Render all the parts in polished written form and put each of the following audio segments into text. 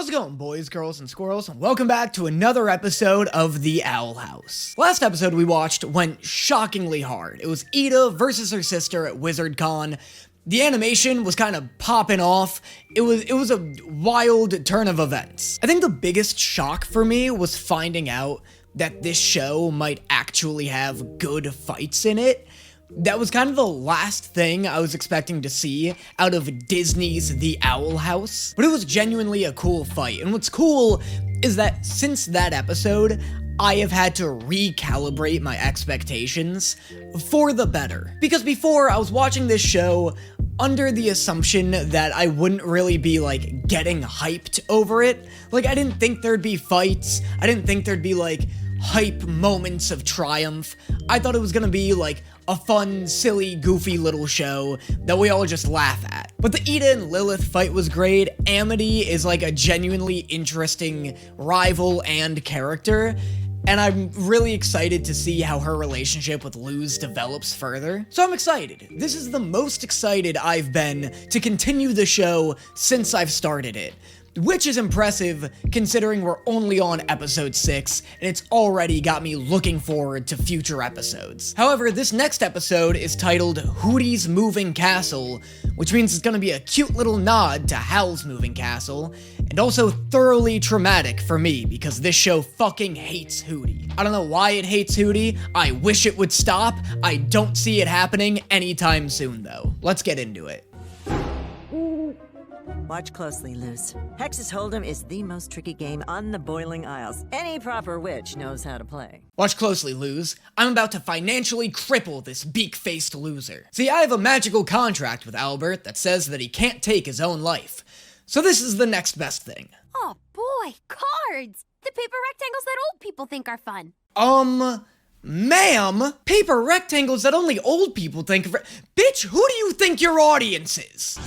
How's it going, boys, girls, and squirrels? And welcome back to another episode of The Owl House. Last episode we watched went shockingly hard. It was Ida versus her sister at WizardCon. The animation was kind of popping off. It was a wild turn of events. I think the biggest shock for me was finding out that this show might actually have good fights in it. That was kind of the last thing I was expecting to see out of Disney's The Owl House, but it was genuinely a cool fight. And what's cool is that since that episode, I have had to recalibrate my expectations for the better. Because before, I was watching this show under the assumption that I wouldn't really be, getting hyped over it. I didn't think there'd be fights. I didn't think there'd be, hype moments of triumph. I thought it was gonna be, a fun, silly, goofy little show that we all just laugh at. But the Ida and Lilith fight was great. Amity is a genuinely interesting rival and character, and I'm really excited to see how her relationship with Luz develops further. So I'm excited. This is the most excited I've been to continue the show since I've started it. Which is impressive, considering we're only on episode 6, and it's already got me looking forward to future episodes. However, this next episode is titled Hootie's Moving Castle, which means it's gonna be a cute little nod to Hal's Moving Castle, and also thoroughly traumatic for me, because this show fucking hates Hootie. I don't know why it hates Hootie, I wish it would stop, I don't see it happening anytime soon though. Let's get into it. Watch closely, Luz. Hex's Holdem is the most tricky game on the Boiling Isles. Any proper witch knows how to play. Watch closely, Luz. I'm about to financially cripple this beak-faced loser. See, I have a magical contract with Albert that says that he can't take his own life. So this is the next best thing. Oh boy, cards! The paper rectangles that old people think are fun. Ma'am? Paper rectangles that only old people think of. Bitch, who do you think your audience is?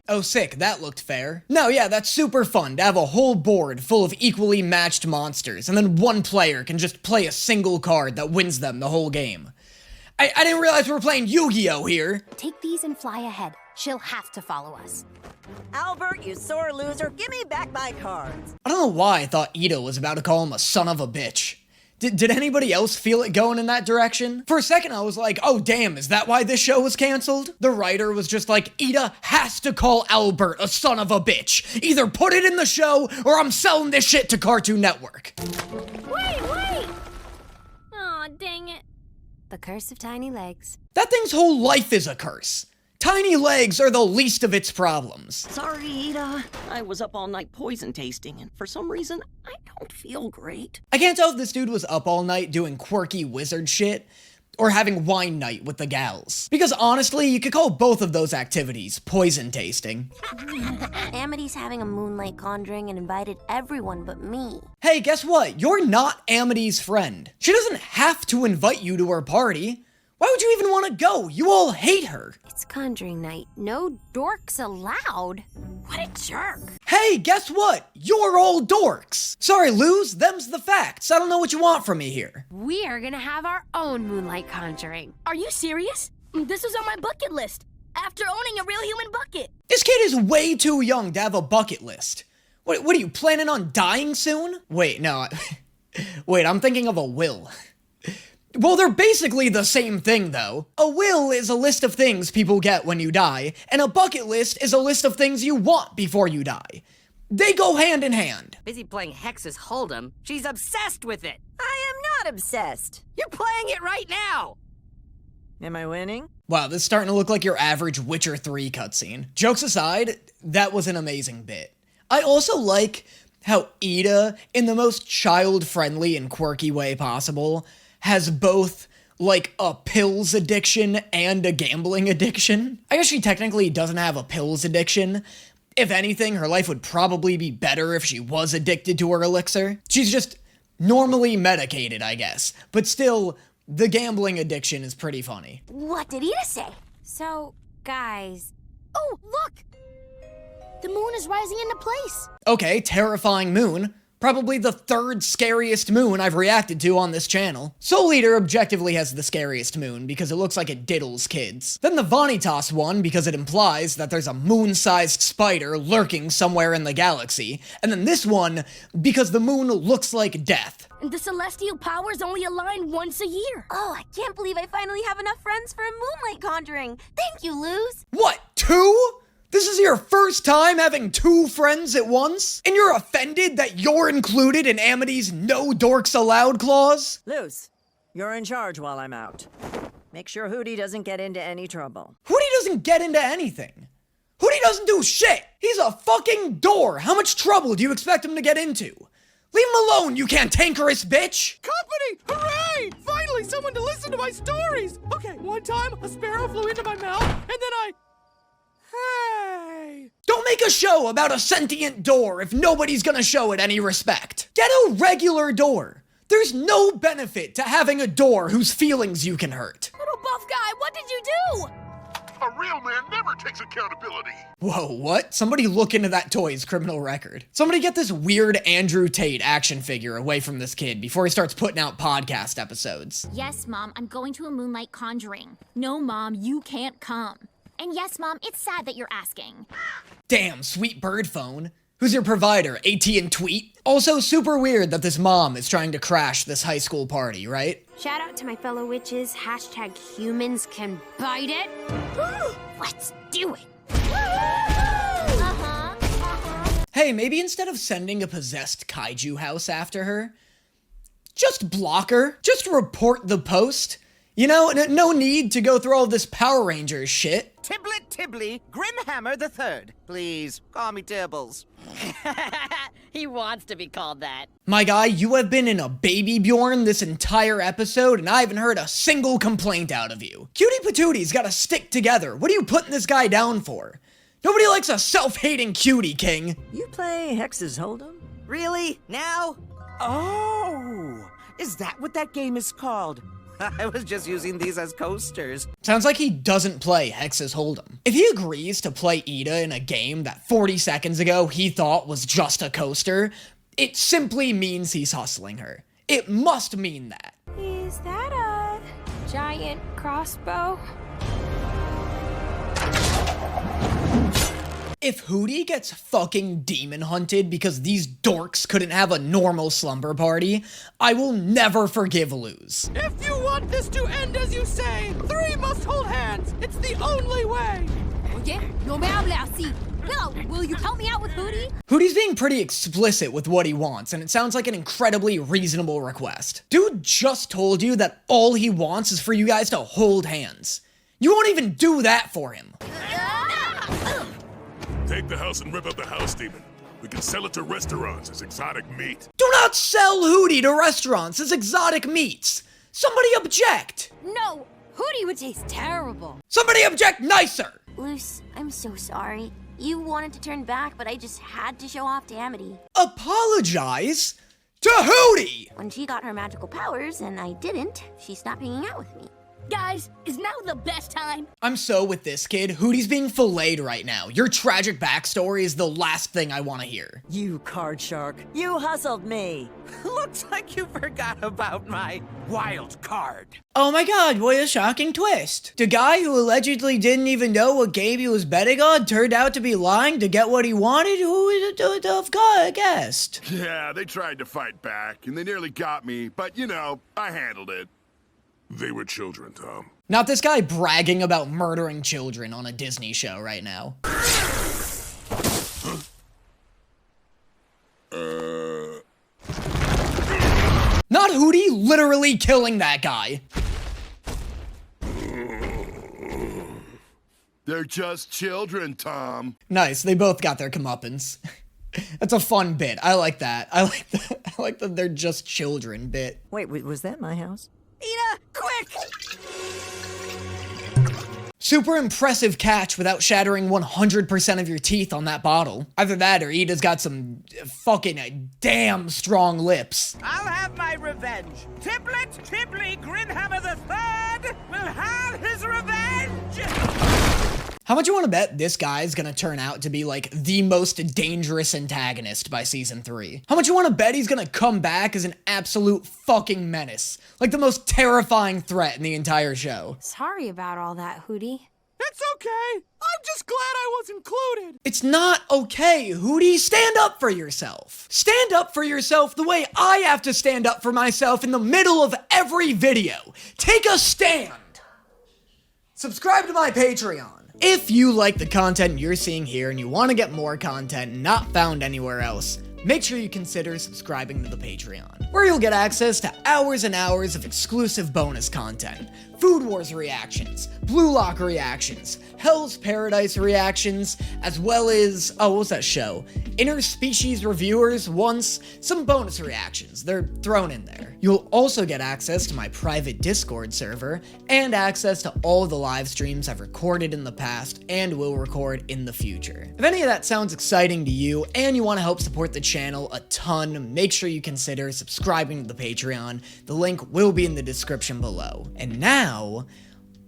Oh, sick, that looked fair. No, yeah, that's super fun to have a whole board full of equally matched monsters, and then one player can just play a single card that wins them the whole game. I didn't realize we were playing Yu-Gi-Oh! Here. Take these and fly ahead. She'll have to follow us. Albert, you sore loser, give me back my cards. I don't know why I thought Ida was about to call him a son of a bitch. Did anybody else feel it going in that direction? For a second, I was like, oh damn, is that why this show was canceled? The writer was just like, Ida has to call Albert a son of a bitch. Either put it in the show, or I'm selling this shit to Cartoon Network. Wait! Aw, dang it. The curse of tiny legs. That thing's whole life is a curse. Tiny legs are the least of its problems. Sorry, Ida. I was up all night poison tasting, and for some reason, I don't feel great. I can't tell if this dude was up all night doing quirky wizard shit, or having wine night with the gals. Because honestly, you could call both of those activities poison tasting. Amity's having a Moonlight conjuring and invited everyone but me. Hey, guess what? You're not Amity's friend. She doesn't have to invite you to her party. Why would you even want to go? You all hate her. It's conjuring night. No dorks allowed. What a jerk. Hey, guess what? You're all dorks. Sorry, Luz, them's the facts. I don't know what you want from me here. We are gonna have our own Moonlight conjuring. Are you serious? This was on my bucket list. After owning a real human bucket. This kid is way too young to have a bucket list. What are you, planning on dying soon? Wait, no. Wait, I'm thinking of a will. Well, they're basically the same thing, though. A will is a list of things people get when you die, and a bucket list is a list of things you want before you die. They go hand in hand. Busy playing Hex's Holdem. She's obsessed with it. I am not obsessed. You're playing it right now. Am I winning? Wow, this is starting to look like your average Witcher 3 cutscene. Jokes aside, that was an amazing bit. I also like how Ida, in the most child-friendly and quirky way possible, has both, a pills addiction and a gambling addiction. I guess she technically doesn't have a pills addiction. If anything, her life would probably be better if she was addicted to her elixir. She's just normally medicated, I guess. But still, the gambling addiction is pretty funny. What did Ida say? So, guys. Oh, look! The moon is rising into place. Okay, terrifying moon. Probably the third scariest moon I've reacted to on this channel. Soul Eater objectively has the scariest moon because it looks like it diddles kids. Then the Vanitas one because it implies that there's a moon-sized spider lurking somewhere in the galaxy. And then this one because the moon looks like death. And the celestial powers only align once a year. Oh, I can't believe I finally have enough friends for a Moonlight conjuring. Thank you, Luz. What, 2? This is your first time having 2 friends at once? And you're offended that you're included in Amity's no dorks allowed clause? Luz, you're in charge while I'm out. Make sure Hootie doesn't get into any trouble. Hootie doesn't get into anything. Hootie doesn't do shit. He's a fucking door. How much trouble do you expect him to get into? Leave him alone, you cantankerous bitch! Company! Hooray! Finally, someone to listen to my stories! Okay, one time, a sparrow flew into my mouth, and then Hey! Don't make a show about a sentient door if nobody's gonna show it any respect. Get a regular door. There's no benefit to having a door whose feelings you can hurt. Little buff guy, what did you do? A real man never takes accountability. Whoa, what? Somebody look into that toy's criminal record. Somebody get this weird Andrew Tate action figure away from this kid before he starts putting out podcast episodes. Yes, Mom, I'm going to a Moonlight conjuring. No, Mom, you can't come. And yes, Mom, it's sad that you're asking. Damn, sweet bird phone. Who's your provider, AT and Tweet? Also super weird that this mom is trying to crash this high school party, right? Shout out to my fellow witches, #humans can bite it. Let's do it. Hey, maybe instead of sending a possessed kaiju house after her, just block her. Just report the post. You know, no need to go through all this Power Rangers shit. Tiblet Tibbly, Grimhammer the Third. Please, call me Tibbles. He wants to be called that. My guy, you have been in a baby Bjorn this entire episode, and I haven't heard a single complaint out of you. Cutie Patooty's gotta stick together. What are you putting this guy down for? Nobody likes a self-hating cutie, King. You play Hex's Holdem? Really? Now? Oh, is that what that game is called? I was just using these as coasters. Sounds like he doesn't play Hex's Holdem. If he agrees to play Ida in a game that 40 seconds ago he thought was just a coaster, it simply means he's hustling her. It must mean that. Is that a giant crossbow? If Hootie gets fucking demon hunted because these dorks couldn't have a normal slumber party, I will never forgive Luz. If you want this to end as you say, 3 must hold hands. It's the only way. Oye, no me hable así. Hello, will you help me out with Hootie? Hootie's being pretty explicit with what he wants, and it sounds like an incredibly reasonable request. Dude just told you that all he wants is for you guys to hold hands. You won't even do that for him. Take the house and rip up the house demon. We can sell it to restaurants as exotic meat. Do not sell Hootie to restaurants as exotic meats. Somebody object. No, Hootie would taste terrible. Somebody object nicer. Luz, I'm so sorry. You wanted to turn back, but I just had to show off to Amity. Apologize to Hootie. When she got her magical powers and I didn't, she stopped hanging out with me. Guys, is now the best time? I'm so with this kid. Hootie's being filleted right now. Your tragic backstory is the last thing I want to hear. You card shark. You hustled me. Looks like you forgot about my wild card. Oh my god, what a shocking twist. The guy who allegedly didn't even know what game he was betting on turned out to be lying to get what he wanted? Who is a tough guy, I guessed? Yeah, they tried to fight back, and they nearly got me, but you know, I handled it. They were children, Tom. Not this guy bragging about murdering children on a Disney show right now. Not Hootie literally killing that guy. They're just children, Tom. Nice, they both got their comeuppance. That's a fun bit. I like that. I like that they're just children bit. Wait, was that my house? Ida, quick! Super impressive catch without shattering 100% of your teeth on that bottle. Either that or Ida's got some fucking damn strong lips. I'll have my revenge. Tiblet Tibbly Grinhammer the Third will have his revenge! How much you want to bet this guy's gonna turn out to be like the most dangerous antagonist by season 3? How much you want to bet he's gonna come back as an absolute fucking menace? Like the most terrifying threat in the entire show. Sorry about all that, Hootie. It's okay. I'm just glad I was included. It's not okay, Hootie. Stand up for yourself. Stand up for yourself the way I have to stand up for myself in the middle of every video. Take a stand. Subscribe to my Patreon. If you like the content you're seeing here and you want to get more content not found anywhere else, make sure you consider subscribing to the Patreon, where you'll get access to hours and hours of exclusive bonus content, Food Wars reactions, Blue Lock reactions, Hell's Paradise reactions, as well as, oh, what was that show? Interspecies reviewers once, some bonus reactions, they're thrown in there. You'll also get access to my private Discord server, and access to all the live streams I've recorded in the past and will record in the future. If any of that sounds exciting to you, and you want to help support the channel a ton, make sure you consider subscribing to the Patreon. The link will be in the description below. And now,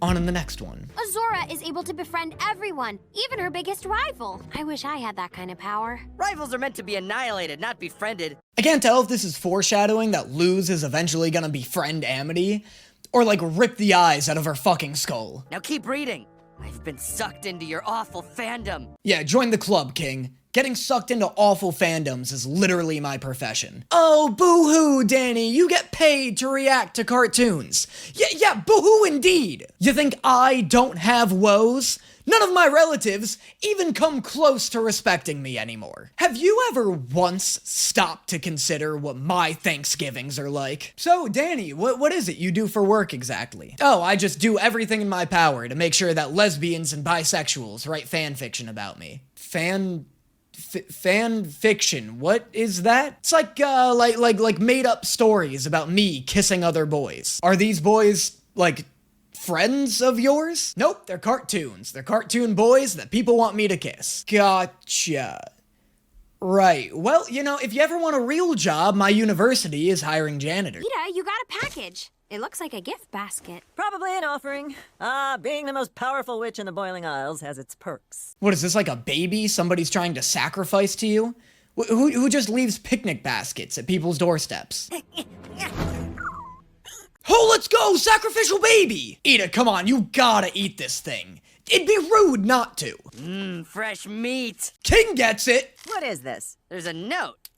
on to the next one. Azora is able to befriend everyone, even her biggest rival. I wish I had that kind of power. Rivals are meant to be annihilated, not befriended. I can't tell if this is foreshadowing that Luz is eventually gonna befriend Amity, or like rip the eyes out of her fucking skull. Now keep reading. I've been sucked into your awful fandom. Yeah, join the club, King. Getting sucked into awful fandoms is literally my profession. Oh, boo-hoo, Danny, you get paid to react to cartoons. Yeah, boo-hoo indeed. You think I don't have woes? None of my relatives even come close to respecting me anymore. Have you ever once stopped to consider what my Thanksgivings are like? So, Danny, what is it you do for work exactly? Oh, I just do everything in my power to make sure that lesbians and bisexuals write fan fiction about me. Fan fiction, what is that? It's like made up stories about me kissing other boys. Are these boys, like, friends of yours? Nope, they're cartoons. They're cartoon boys that people want me to kiss. Gotcha. Right, well, you know, if you ever want a real job, my university is hiring janitors. Ida, you got a package. It looks like a gift basket. Probably an offering. Being the most powerful witch in the Boiling Isles has its perks. What is this, like a baby somebody's trying to sacrifice to you? Who just leaves picnic baskets at people's doorsteps? Oh, let's go! Sacrificial baby! Ida, come on, you gotta eat this thing. It'd be rude not to. Fresh meat. King gets it! What is this? There's a note.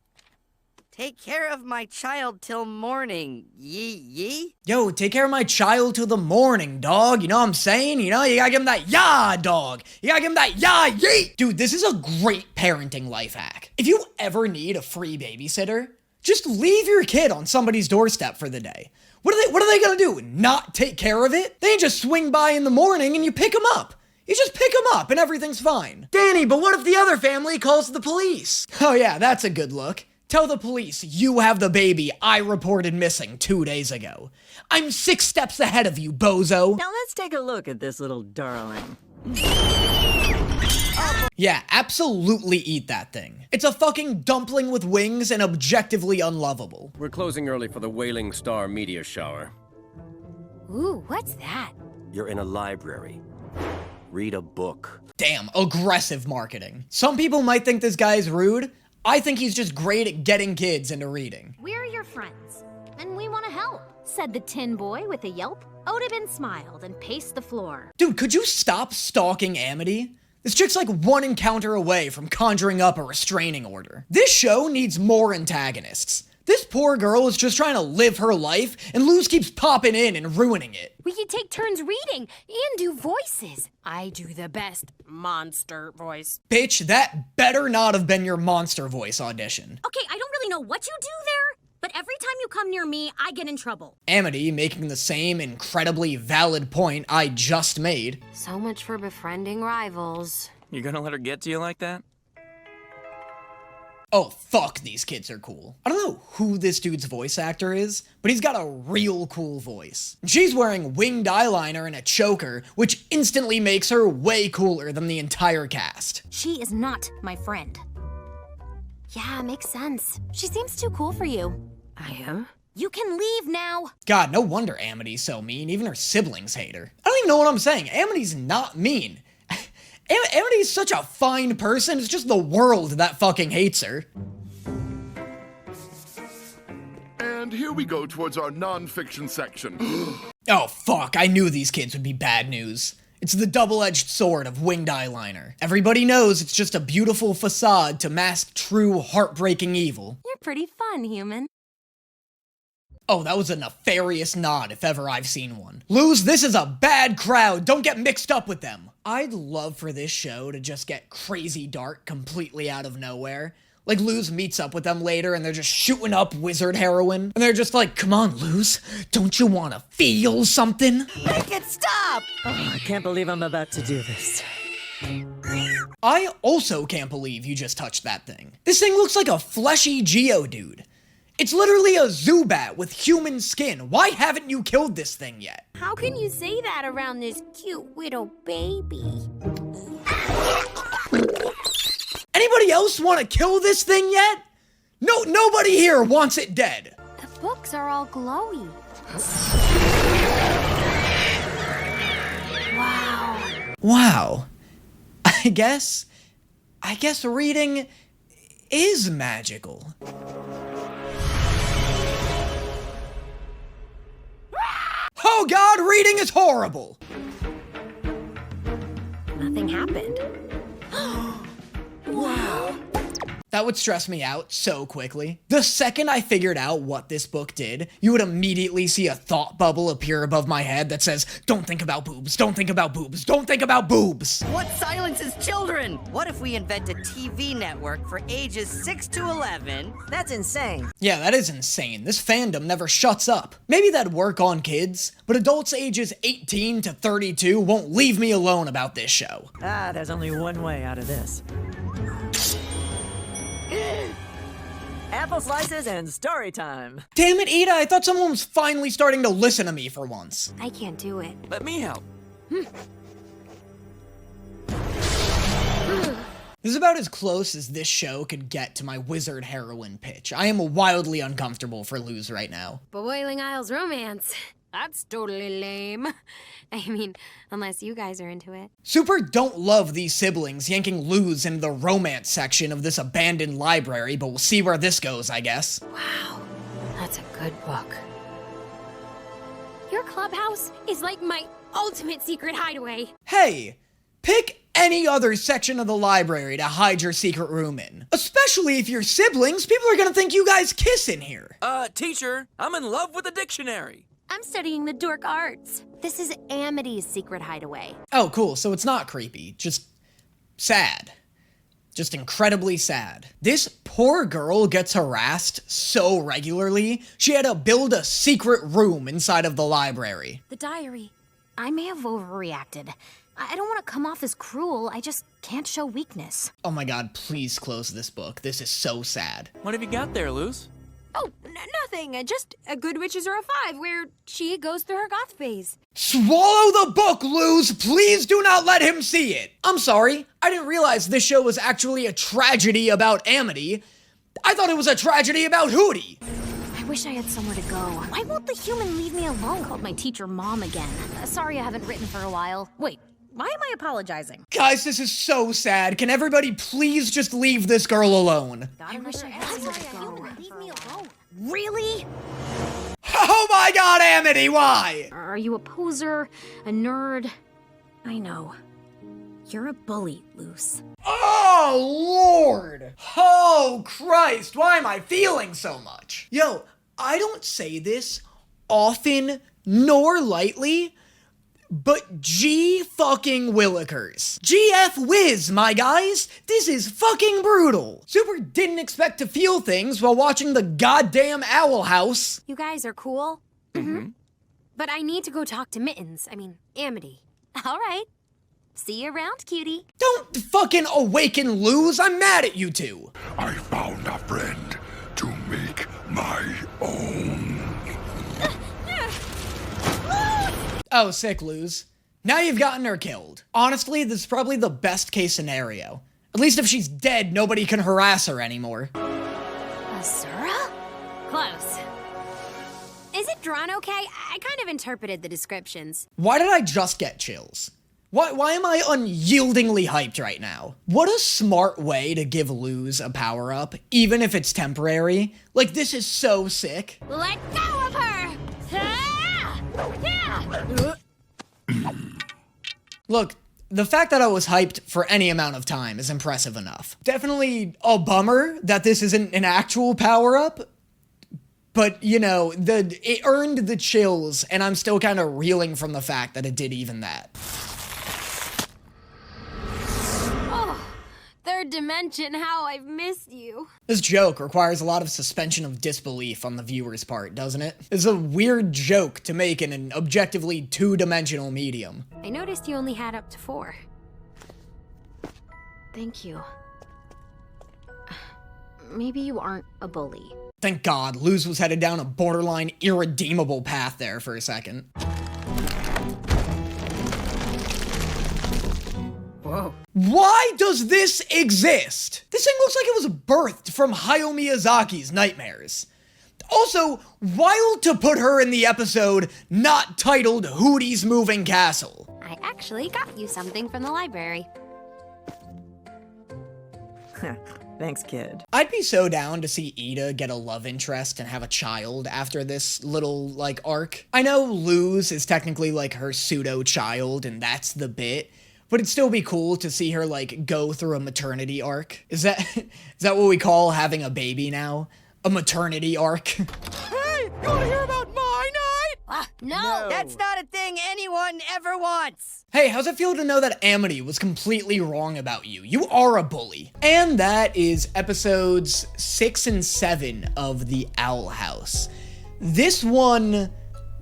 Take care of my child till morning, yee? Yo, take care of my child till the morning, dog. You know what I'm saying? You know, you gotta give him that yah, dog. You gotta give him that yah, yeet. Dude, this is a great parenting life hack. If you ever need a free babysitter, just leave your kid on somebody's doorstep for the day. What are they gonna do? Not take care of it? They just swing by in the morning and you pick them up. You just pick them up and everything's fine. Danny, but what if the other family calls the police? Oh yeah, that's a good look. Tell the police you have the baby I reported missing 2 days ago. I'm 6 steps ahead of you, bozo. Now let's take a look at this little darling. Yeah, absolutely eat that thing. It's a fucking dumpling with wings and objectively unlovable. We're closing early for the Wailing Star meteor shower. Ooh, what's that? You're in a library. Read a book. Damn, aggressive marketing. Some people might think this guy is rude. I think he's just great at getting kids into reading. We're your friends, and we want to help, said the tin boy with a yelp. Odin smiled and paced the floor. Dude, could you stop stalking Amity? This chick's like one encounter away from conjuring up a restraining order. This show needs more antagonists. This poor girl is just trying to live her life, and Luz keeps popping in and ruining it. We could take turns reading and do voices. I do the best monster voice. Bitch, that better not have been your monster voice audition. Okay, I don't really know what you do there, but every time you come near me, I get in trouble. Amity making the same incredibly valid point I just made. So much for befriending rivals. You gonna let her get to you like that? Oh, fuck, these kids are cool. I don't know who this dude's voice actor is, but he's got a real cool voice. She's wearing winged eyeliner and a choker, which instantly makes her way cooler than the entire cast. She is not my friend. Yeah, makes sense. She seems too cool for you. I am? You can leave now. God, no wonder Amity's so mean. Even her siblings hate her. I don't even know what I'm saying. Amity's not mean. Amity's such a fine person, it's just the world that fucking hates her. And here we go towards our non-fiction section. Oh fuck, I knew these kids would be bad news. It's the double-edged sword of winged eyeliner. Everybody knows it's just a beautiful facade to mask true, heartbreaking evil. You're pretty fun, human. Oh, that was a nefarious nod if ever I've seen one. Luz, this is a bad crowd. Don't get mixed up with them. I'd love for this show to just get crazy dark completely out of nowhere. Like, Luz meets up with them later and they're just shooting up wizard heroin. And they're just like, come on, Luz, don't you want to feel something? Make it stop! Oh, I can't believe I'm about to do this. I also can't believe you just touched that thing. This thing looks like a fleshy Geodude. It's literally a Zubat with human skin. Why haven't you killed this thing yet? How can you say that around this cute little baby? Anybody else want to kill this thing yet? No, nobody here wants it dead. The books are all glowy. Wow. Wow. I guess reading is magical. Oh God, reading is horrible. Nothing happened. Wow. That would stress me out so quickly. The second I figured out what this book did, you would immediately see a thought bubble appear above my head that says, don't think about boobs, don't think about boobs, don't think about boobs. What silences children? What if we invent a TV network for ages 6 to 11? That's insane. Yeah, that is insane. This fandom never shuts up. Maybe that'd work on kids, but adults ages 18 to 32 won't leave me alone about this show. Ah, there's only one way out of this. Apple slices and story time. Damn it, Ida, I thought someone was finally starting to listen to me for once. I can't do it. Let me help. This is about as close as this show could get to my wizard heroine pitch. I am wildly uncomfortable for Luz right now. Boiling Isles romance. That's totally lame. I mean, unless you guys are into it. Super don't love these siblings yanking Luz into the romance section of this abandoned library, but we'll see where this goes, I guess. Wow, that's a good book. Your clubhouse is like my ultimate secret hideaway. Hey, pick any other section of the library to hide your secret room in. Especially if you're siblings, people are gonna think you guys kiss in here. Teacher, I'm in love with the dictionary. I'm studying the dork arts. This is Amity's secret hideaway. Oh, cool, so it's not creepy, just sad. Just incredibly sad. This poor girl gets harassed so regularly, she had to build a secret room inside of the library. The diary. I may have overreacted. I don't want to come off as cruel, I just can't show weakness. Oh my God, please close this book. This is so sad. What have you got there, Luz? Oh, nothing. Just a Good Witches or a 5, where she goes through her goth phase. Swallow the book, Luz! Please do not let him see it! I'm sorry, I didn't realize this show was actually a tragedy about Amity. I thought it was a tragedy about Hootie. I wish I had somewhere to go. Why won't the human leave me alone? Called my teacher Mom again. Sorry I haven't written for a while. Wait, why am I apologizing? Guys, this is so sad. Can everybody please just leave this girl alone? I wish I had somewhere to go. Leave me alone. Really? Oh my God, Amity, why? Are you a poser? A nerd? I know. You're a bully, Luz. Oh, Lord! Oh, Christ, why am I feeling so much? Yo, I don't say this often nor lightly, but G fucking Willikers. GF whiz, my guys. This is fucking brutal. Super didn't expect to feel things while watching the goddamn Owl House. You guys are cool. Mm-hmm. But I need to go talk to Mittens. I mean, Amity. All right. See you around, cutie. Don't fucking awaken Luz. I'm mad at you two. I found a friend to make my own. Oh, sick, Luz. Now you've gotten her killed. Honestly, this is probably the best case scenario. At least if she's dead, nobody can harass her anymore. Asura? Close. Is it drawn okay? I kind of interpreted the descriptions. Why did I just get chills? Why am I unyieldingly hyped right now? What a smart way to give Luz a power-up, even if it's temporary. Like, this is so sick. Let go of her! Look, the fact that I was hyped for any amount of time is impressive enough. Definitely a bummer that this isn't an actual power-up, but, you know, it earned the chills, and I'm still kind of reeling from the fact that it did even that. Third dimension, how I've missed you. This joke requires a lot of suspension of disbelief on the viewer's part, doesn't it? It's a weird joke to make in an objectively two-dimensional medium. I noticed you only had up to 4. Thank you. Maybe you aren't a bully. Thank God, Luz was headed down a borderline irredeemable path there for a second. Whoa. Why does this exist? This thing looks like it was birthed from Hayao Miyazaki's nightmares. Also, wild to put her in the episode not titled Hootie's Moving Castle. I actually got you something from the library. Thanks, kid. I'd be so down to see Ida get a love interest and have a child after this little, like, arc. I know Luz is technically, like, her pseudo-child, and that's the bit, but it'd still be cool to see her, like, go through a maternity arc. Is that what we call having a baby now? A maternity arc? Hey, you wanna hear about my night? No! That's not a thing anyone ever wants! Hey, how's it feel to know that Amity was completely wrong about you? You are a bully. And that is episodes 6 and 7 of the Owl House. This one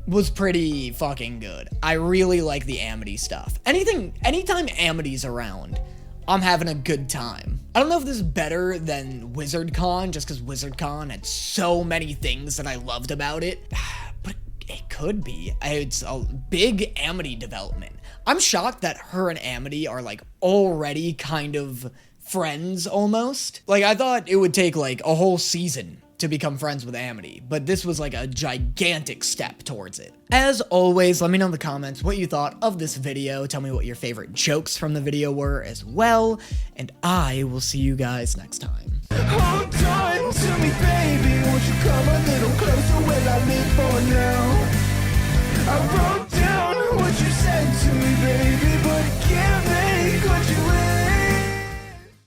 was pretty fucking good. I really like the Amity stuff. Anytime Amity's around, I'm having a good time. I don't know if this is better than WizardCon, just because WizardCon had so many things that I loved about it, but it could be. It's a big Amity development. I'm shocked that her and Amity are, like, already kind of friends, almost. Like, I thought it would take, like, a whole season to become friends with Amity, but this was like a gigantic step towards it. As always, let me know in the comments what you thought of this video. Tell me what your favorite jokes from the video were as well, and I will see you guys next time. Hold on to me, baby.